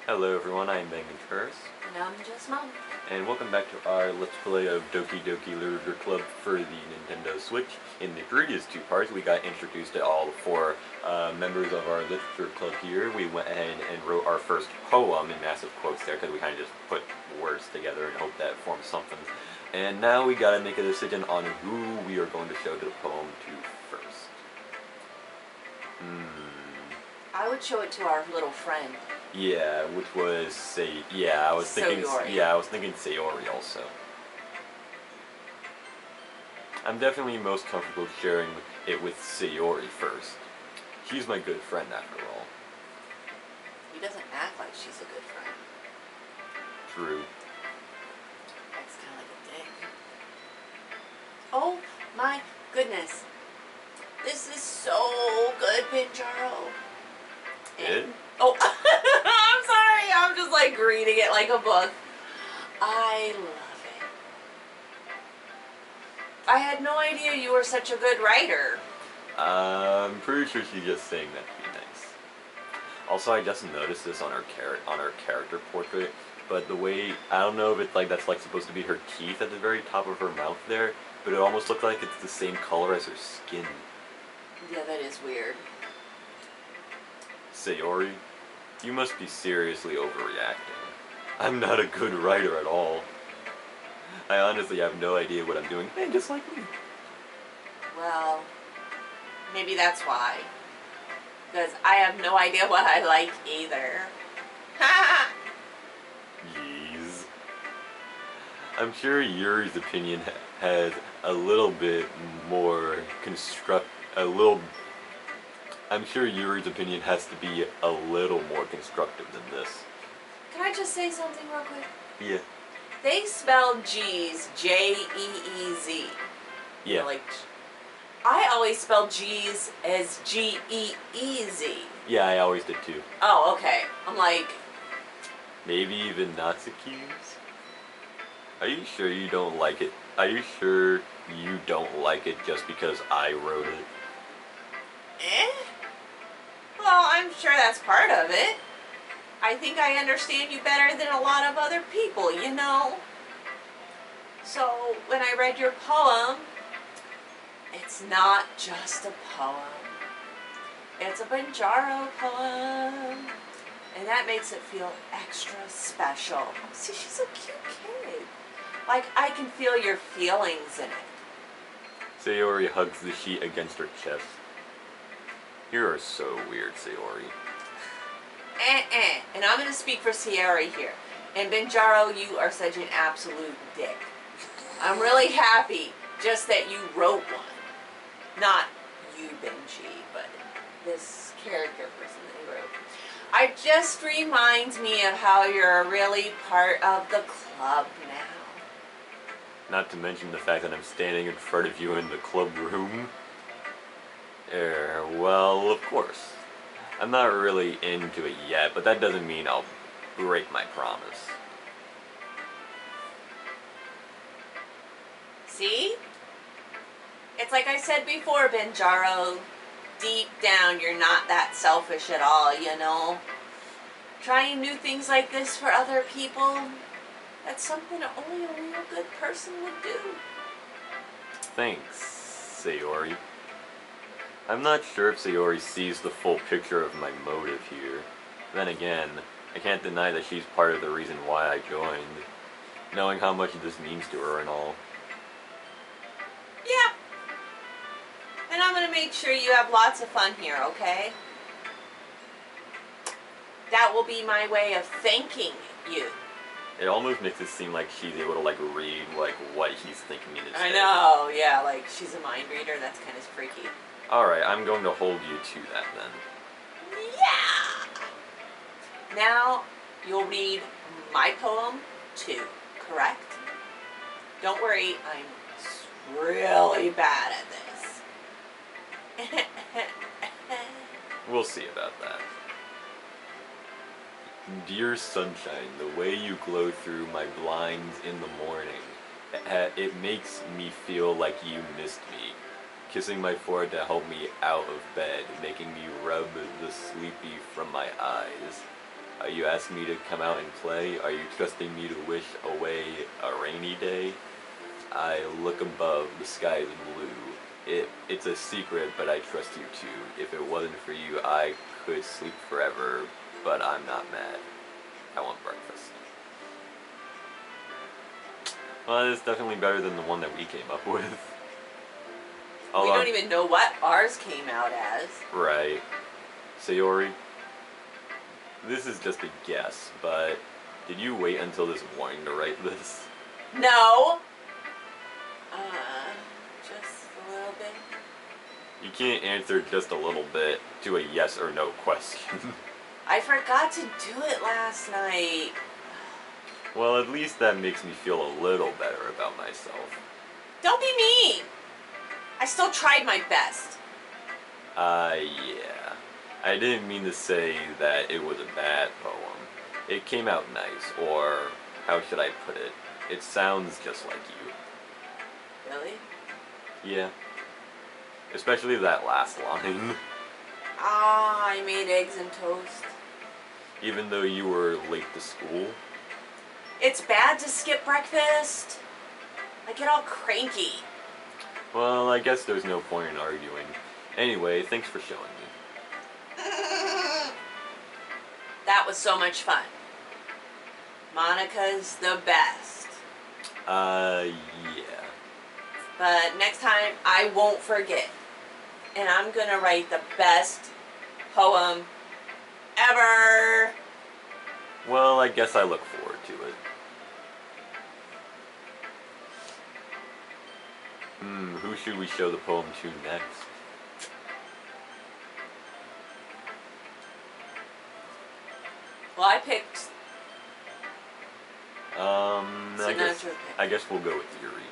Hello everyone, I am Bang Curse, And I'm just Mom. and welcome back to our Let's Play of Doki Doki Literature Club for the Nintendo Switch. In the previous two parts, we got introduced to all four members of our Literature Club here. We went ahead and wrote our first poem in massive quotes there, because we kind of just put words together and hope that forms something. And now we gotta make a decision on who we are going to show the poem to first. I would show it to our little friend. Yeah, which was I was thinking Sayori also. I'm definitely most comfortable sharing it with Sayori first. She's my good friend after all. He doesn't act like she's a good friend. True. Acts kind of like a dick. Oh my goodness. This is so good, Pinjaro. It? Oh, I'm sorry. I'm just like reading it like a book. I love it. I had no idea you were such a good writer. I'm pretty sure she's just saying that to be nice. Also, I just noticed this on her character portrait, but the way, I don't know if it's like that's like supposed to be her teeth at the very top of her mouth there, but it almost looks like it's the same color as her skin. Yeah, that is weird. Sayori, you must be seriously overreacting. I'm not a good writer at all. I honestly have no idea what I'm doing, and just like me. Well, maybe that's why. Because I have no idea what I like either. Yeez. I'm sure Yuri's opinion has a little bit more I'm sure Yuri's opinion has to be a little more constructive than this. Can I just say something real quick? Yeah. They spelled G's J-E-E-Z. Yeah. You know, like, I always spelled G's as G-E-E-Z. Yeah, I always did too. Oh, okay. I'm like... Maybe even Natsuki's? Are you sure you don't like it? Are you sure you don't like it just because I wrote it? Well, I'm sure that's part of it. I think I understand you better than a lot of other people, you know? So, when I read your poem, it's not just a poem. It's a Banjaro poem. And that makes it feel extra special. See, she's a cute kid. Like, I can feel your feelings in it. Sayori hugs the sheet against her chest. You are so weird, Sayori. And I'm going to speak for Sayori here. And Banjaro, you are such an absolute dick. I'm really happy just that you wrote one. Not you, Benji, but this character person that you wrote. It just reminds me of how you're really part of the club now. Not to mention the fact that I'm standing in front of you in the club room. Well, of course. I'm not really into it yet, but that doesn't mean I'll break my promise. See? It's like I said before, Banjaro. Deep down, you're not that selfish at all, you know? Trying new things like this for other people, that's something only a real good person would do. Thanks, Sayori. I'm not sure if Sayori sees the full picture of my motive here. Then again, I can't deny that she's part of the reason why I joined, knowing how much this means to her and all. Yeah. And I'm going to make sure you have lots of fun here, okay? That will be my way of thanking you. It almost makes it seem like she's able to like read like what he's thinking in his head. I know, yeah, like she's a mind reader. That's kind of freaky. Alright, I'm going to hold you to that then. Yeah! Now, you'll read my poem too, correct? Don't worry, I'm really bad at this. We'll see about that. Dear sunshine, the way you glow through my blinds in the morning, it makes me feel like you missed me. Kissing my forehead to help me out of bed, making me rub the sleepy from my eyes. Are you asking me to come out and play? Are you trusting me to wish away a rainy day? I look above, the sky is blue. It's a secret, but I trust you too. If it wasn't for you, I could sleep forever, but I'm not mad. I want breakfast. Well, it's definitely better than the one that we came up with. We don't even know what ours came out as. Right. Sayori, this is just a guess, but did you wait until this morning to write this? No. Just a little bit. You can't answer just a little bit to a yes or no question. I forgot to do it last night. Well, at least that makes me feel a little better about myself. Don't be mean. I still tried my best. Yeah. I didn't mean to say that it was a bad poem. It came out nice, or how should I put it? It sounds just like you. Really? Yeah. Especially that last line. I made eggs and toast. Even though you were late to school. It's bad to skip breakfast. I get all cranky. Well, I guess there's no point in arguing. Anyway, thanks for showing me. That was so much fun. Monica's the best. Yeah. But next time, I won't forget. And I'm gonna write the best poem ever. Well, I guess I look forward to it. Who should we show the poem to next? Well, I picked. I guess we'll go with Yuri.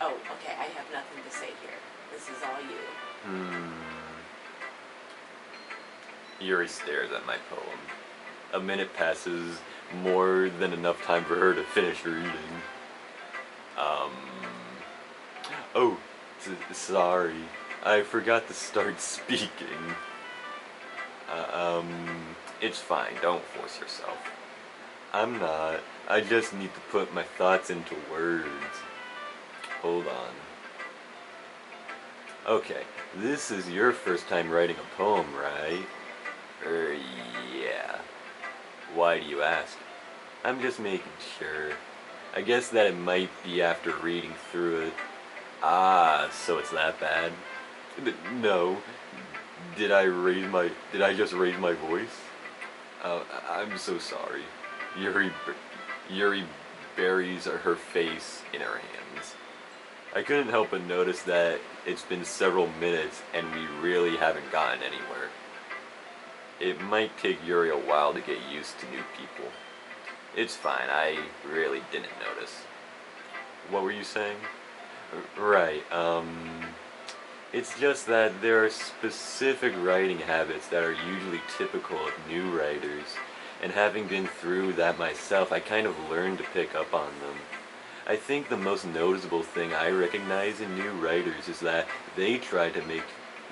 Oh, okay, I have nothing to say here. This is all you. Yuri stares at my poem. A minute passes, more than enough time for her to finish reading. Oh, sorry. I forgot to start speaking. It's fine, don't force yourself. I'm not. I just need to put my thoughts into words. Hold on. Okay, this is your first time writing a poem, right? Yeah. Why do you ask? I'm just making sure. I guess that it might be after reading through it. Ah, so it's that bad? No. Did I just raise my voice? I'm so sorry. Yuri buries her face in her hands. I couldn't help but notice that it's been several minutes and we really haven't gotten anywhere. It might take Yuri a while to get used to new people. It's fine, I really didn't notice. What were you saying? Right, it's just that there are specific writing habits that are usually typical of new writers, and having been through that myself, I kind of learned to pick up on them. I think the most noticeable thing I recognize in new writers is that they try to make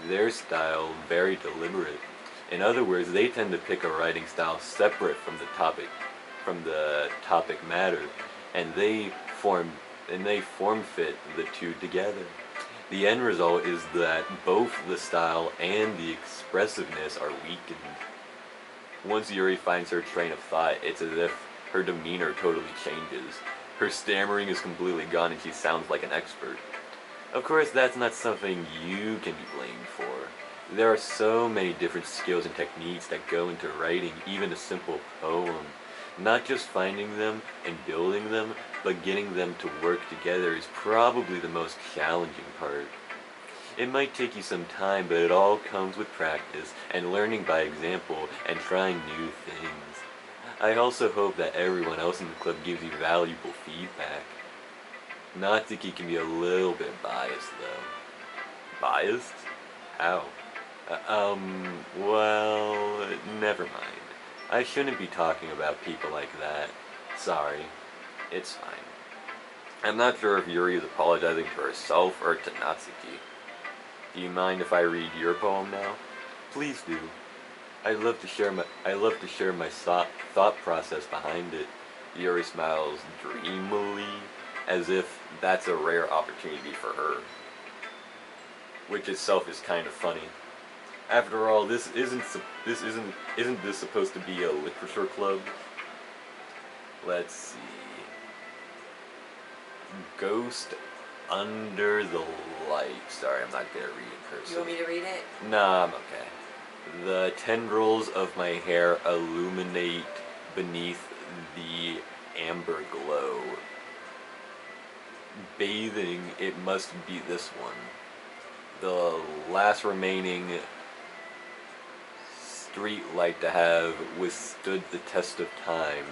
their style very deliberate. In other words, they tend to pick a writing style separate from the topic matter, and they form fit the two together. The end result is that both the style and the expressiveness are weakened. Once Yuri finds her train of thought, it's as if her demeanor totally changes. Her stammering is completely gone and she sounds like an expert. Of course, that's not something you can be blamed for. There are so many different skills and techniques that go into writing even a simple poem. Not just finding them and building them, but getting them to work together is probably the most challenging part. It might take you some time, but it all comes with practice and learning by example and trying new things. I also hope that everyone else in the club gives you valuable feedback. Natsuki can be a little bit biased though. Biased? How? Well, never mind. I shouldn't be talking about people like that. Sorry. It's fine. I'm not sure if Yuri is apologizing to herself or to Natsuki. Do you mind if I read your poem now? Please do. I love to share my thought process behind it. Yuri smiles dreamily, as if that's a rare opportunity for her, which itself is kind of funny. After all, isn't this supposed to be a literature club? Let's see. Ghost under the light. Sorry, I'm not gonna read it cursive. You want me to read it? Nah, I'm okay. The tendrils of my hair illuminate beneath the amber glow. Bathing, it must be this one. The last remaining street light to have withstood the test of time.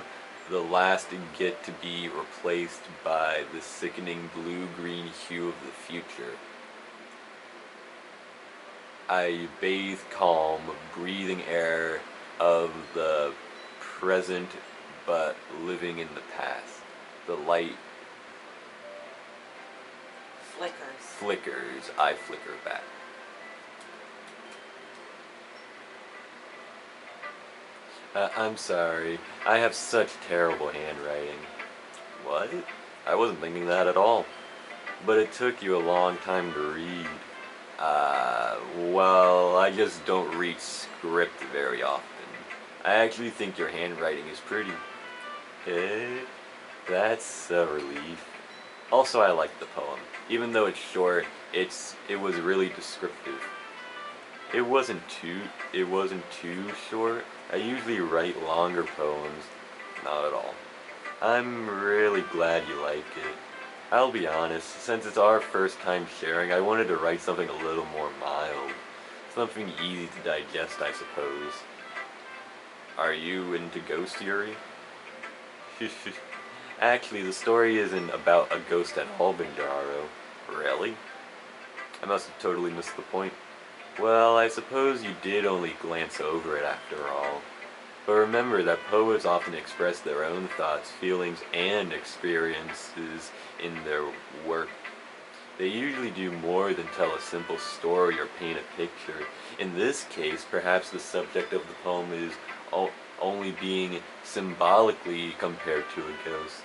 The last get to be replaced by the sickening blue-green hue of the future. I bathe calm, breathing air of the present, but living in the past. The light flickers, I flicker back. I'm sorry, I have such terrible handwriting. What? I wasn't thinking that at all. But it took you a long time to read. Well, I just don't read script very often. I actually think your handwriting is pretty. Eh? That's a relief. Also, I like the poem. Even though it's short, it was really descriptive. It wasn't too short. I usually write longer poems. Not at all. I'm really glad you like it. I'll be honest, since it's our first time sharing, I wanted to write something a little more mild. Something easy to digest, I suppose. Are you into ghost theory? Actually, the story isn't about a ghost at all, Benjaro. Really? I must have totally missed the point. Well, I suppose you did only glance over it after all. But remember that poets often express their own thoughts, feelings, and experiences in their work. They usually do more than tell a simple story or paint a picture. In this case, perhaps the subject of the poem is only being symbolically compared to a ghost,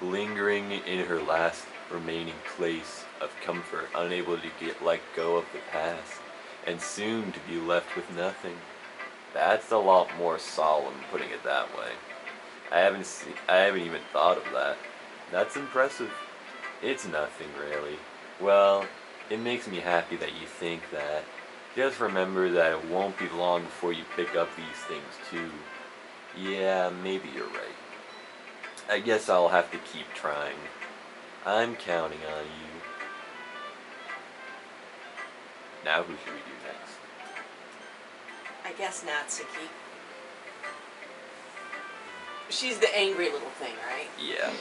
lingering in her last remaining place of comfort, unable to let go of the past, and soon to be left with nothing. That's a lot more solemn, putting it that way. I haven't even thought of that. That's impressive. It's nothing, really. Well, it makes me happy that you think that. Just remember that it won't be long before you pick up these things, too. Yeah, maybe you're right. I guess I'll have to keep trying. I'm counting on you. Now who should we do next? I guess Natsuki. She's the angry little thing, right? Yeah.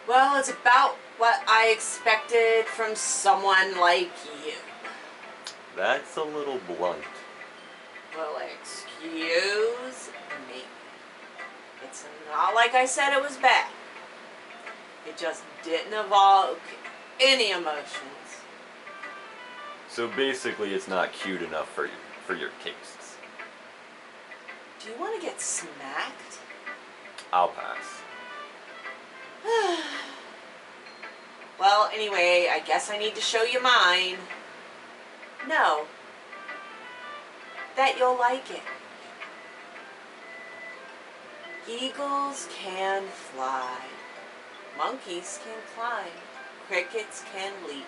Well, it's about what I expected from someone like you. That's a little blunt. Well, excuse me. It's not like I said it was bad. It just didn't evoke any emotions. So basically it's not cute enough for your tastes. Do you want to get smacked? I'll pass. Well, anyway, I guess I need to show you mine. No. That you'll like it. Eagles can fly. Monkeys can climb. Crickets can leap.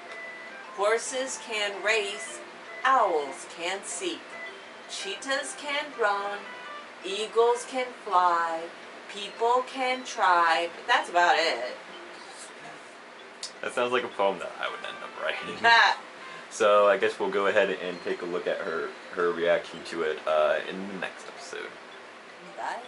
Horses can race. Owls can seek. Cheetahs can run. Eagles can fly. People can try. But that's about it. That sounds like a poem that I would end up writing. So I guess we'll go ahead and take a look at her reaction to it in the next episode. Bye.